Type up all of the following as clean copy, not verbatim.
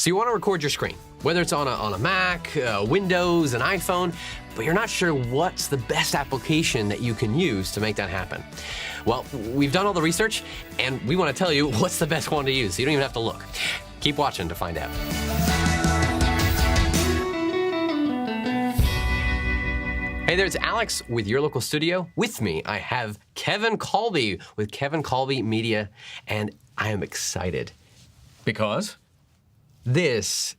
So you want to record your screen, whether it's on a Mac, Windows, an iPhone, but you're not sure what's the best application that you can use to make that happen. Well, we've done all the research, and we want to tell you what's the best one to use, so you don't even have to look. Keep watching to find out. Hey there, it's Alex with Your Local Studio. With me, I have Kevin Kolbe with Kevin Kolbe Media, and I am excited. Because? This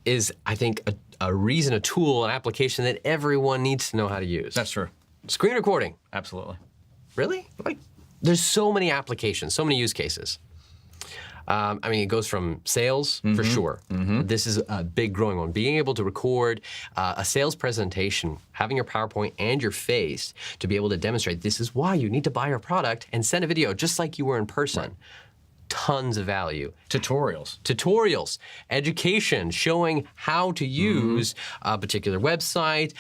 is, I think, a reason, a tool, an application that everyone needs to know how to use. That's true. Screen recording. Absolutely. Really? Like, there's so many applications, so many use cases. I mean, it goes from sales, for sure. This is a big growing one. Being able to record a sales presentation, having your PowerPoint and your face to be able to demonstrate this is why you need to buy our product and send a video just like you were in person. Right. Tons of value. Tutorials, education, showing how to use a particular website,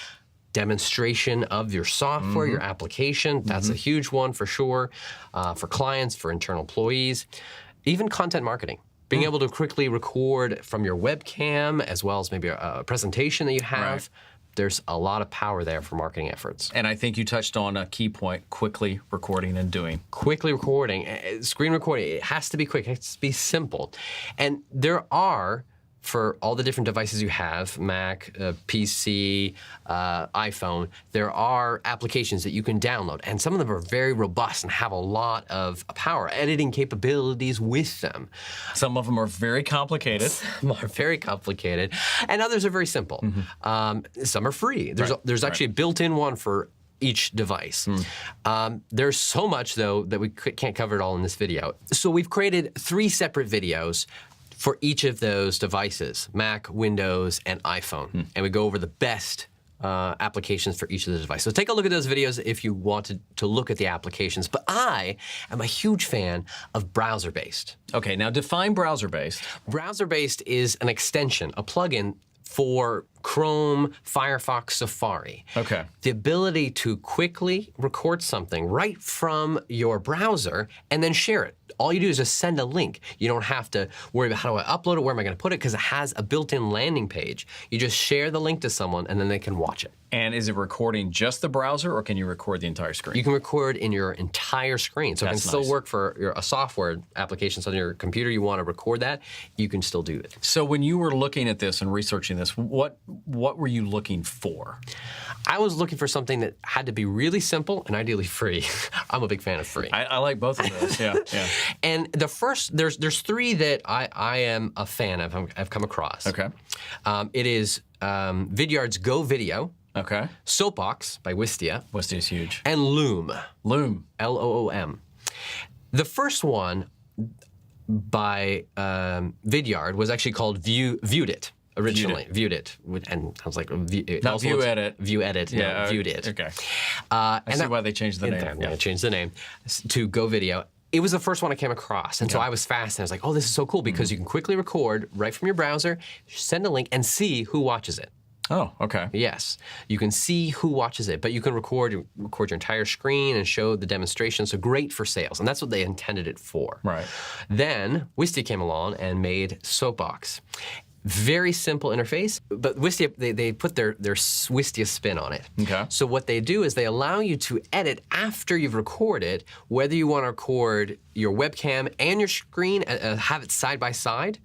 demonstration of your software, your application. That's a huge one for sure, for clients, for internal employees. Even content marketing. Being able to quickly record from your webcam, as well as maybe a presentation that you have. Right. There's a lot of power there for marketing efforts. And I think you touched on a key point, quickly recording and doing. Quickly recording, screen recording, it has to be quick, it has to be simple. And there are, for all the different devices you have, Mac, PC, iPhone, there are applications that you can download. And some of them are very robust and have a lot of power, editing capabilities with them. Some of them are very complicated. Some are very complicated. And others are very simple. Some are free. There's actually a built-in one for each device. There's so much, though, that we can't cover it all in this video. So we've created 3 separate videos for each of those devices, Mac, Windows, and iPhone. And we go over the best applications for each of the devices. So take a look at those videos if you want to look at the applications. But I am a huge fan of browser-based. Okay, now define browser-based. Browser-based is an extension, a plugin for Chrome, Firefox, Safari. Okay. The ability to quickly record something right from your browser and then share it. All you do is just send a link. You don't have to worry about how do I upload it, where am I going to put it, because it has a built-in landing page. You just share the link to someone and then they can watch it. And is it recording just the browser, or can you record the entire screen? You can record in your entire screen. So it can still work for a software application. So on your computer you want to record that, you can still do it. So when you were looking at this and researching this, what were you looking for? I was looking for something that had to be really simple and ideally free. I'm a big fan of free. I like both of those, yeah. And the first, there's 3 that I am a fan of, I've come across. Okay. It is Vidyard's Go Video. Okay. Soapbox by Wistia. Wistia's huge. And Loom. Loom. L-O-O-M. The first one by Vidyard was actually called Viewed It. Originally, Viewed It, and I was like, Not View Edit. View Edit, yeah, no, Viewed It. Okay. I see why they changed the name. Yeah, changed the name to Go Video. It was the first one I came across, and so I was fascinated. I was like, oh, this is so cool, because you can quickly record right from your browser, send a link, and see who watches it. Oh, okay. Yes, you can see who watches it, but you can record your entire screen and show the demonstration. So great for sales, and that's what they intended it for. Right. Then Wistia came along and made Soapbox. Very simple interface, but Wistia, they put their Wistia spin on it. Okay. So what they do is they allow you to edit after you've recorded, whether you want to record your webcam and your screen, have it side by side,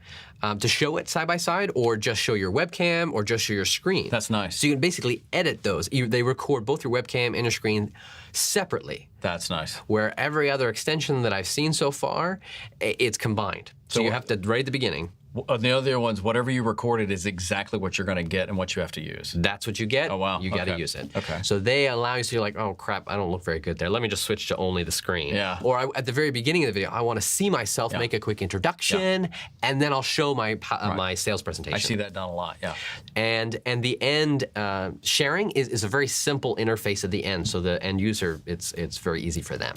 to show it side by side, or just show your webcam, or just show your screen. That's nice. So you can basically edit those. They record both your webcam and your screen separately. That's nice. Where every other extension that I've seen so far, it's combined. So you have to, right at the beginning. The other ones, whatever you recorded is exactly what you're going to get and what you have to use. That's what you get. Oh, wow. You got to use it. Okay. So they allow you, so you're like, oh, crap, I don't look very good there. Let me just switch to only the screen. Yeah. Or at the very beginning of the video, I want to see myself make a quick introduction, and then I'll show my my sales presentation. I see that done a lot, yeah. And the end sharing is a very simple interface at the end, so the end user, it's very easy for them.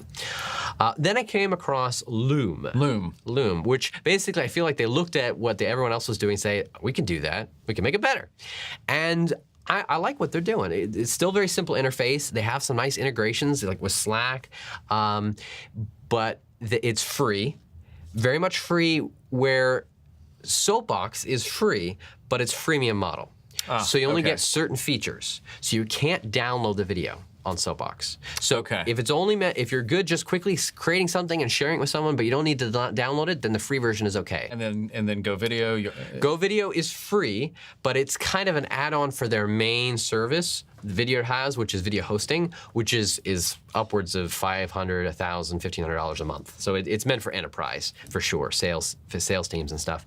Then I came across Loom. Loom, which basically I feel like they looked at what everyone else was doing and say, we can do that, we can make it better. And I like what they're doing. It's still a very simple interface. They have some nice integrations, like with Slack, but it's free, very much free, where Soapbox is free, but it's freemium model. So you only okay. get certain features. So you can't download the video on Soapbox. So if it's only if you're good just quickly creating something and sharing it with someone, but you don't need to download it, then the free version is okay. And then Go Video. Go Video is free, but it's kind of an add-on for their main service Vidyard has, which is video hosting, which is upwards of $500, $1,000, $1,500 a month. So it's meant for enterprise, for sure, sales teams and stuff.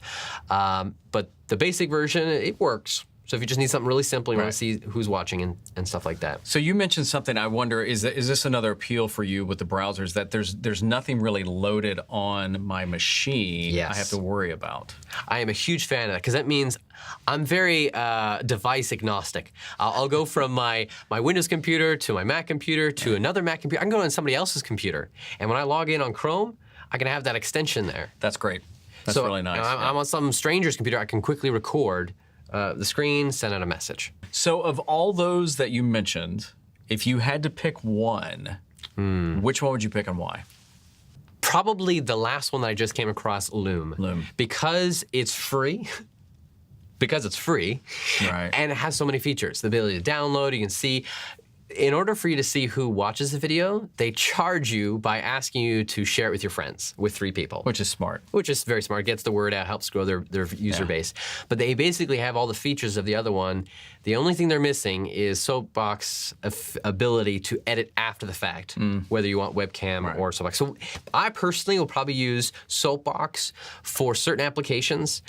But the basic version, it works. So if you just need something really simple, you want to see who's watching and stuff like that. So you mentioned something. I wonder, is this another appeal for you with the browsers, that there's nothing really loaded on my machine I have to worry about? I am a huge fan of that, because that means I'm very device agnostic. I'll go from my Windows computer to my Mac computer to another Mac computer. I can go on somebody else's computer. And when I log in on Chrome, I can have that extension there. That's great. That's really nice. I'm on some stranger's computer. I can quickly record the screen, send out a message. So of all those that you mentioned, if you had to pick one, which one would you pick and why? Probably the last one that I just came across, Loom. Loom. Because it's free. Because it's free. Right. And it has so many features. The ability to download, you can see. In order for you to see who watches the video, they charge you by asking you to share it with your friends, with 3 people. Which is smart. Which is very smart. Gets the word out, helps grow their user base. But they basically have all the features of the other one. The only thing they're missing is Soapbox ability to edit after the fact, whether you want webcam or Soapbox. So I personally will probably use Soapbox for certain applications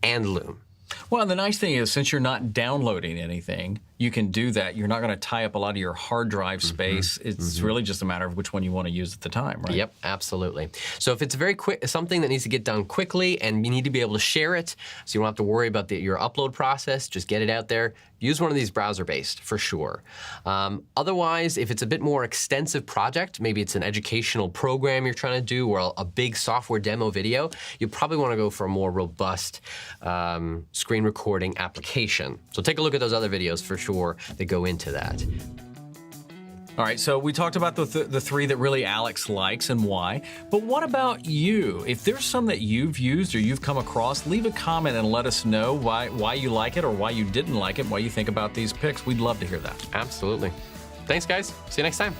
and Loom. Well, and the nice thing is, since you're not downloading anything, you can do that. You're not going to tie up a lot of your hard drive space. It's really just a matter of which one you want to use at the time, right? Yep, absolutely. So if it's very quick, something that needs to get done quickly, and you need to be able to share it, so you don't have to worry about your upload process, just get it out there. Use one of these browser-based, for sure. Otherwise, if it's a bit more extensive project, maybe it's an educational program you're trying to do, or a big software demo video, you probably want to go for a more robust screen recording application. So take a look at those other videos for sure that go into that. All right, so we talked about the 3 that really Alex likes and why, but what about you? If there's some that you've used or you've come across, leave a comment and let us know why you like it or why you didn't like it, why you think about these picks. We'd love to hear that. Absolutely. Thanks, guys. See you next time.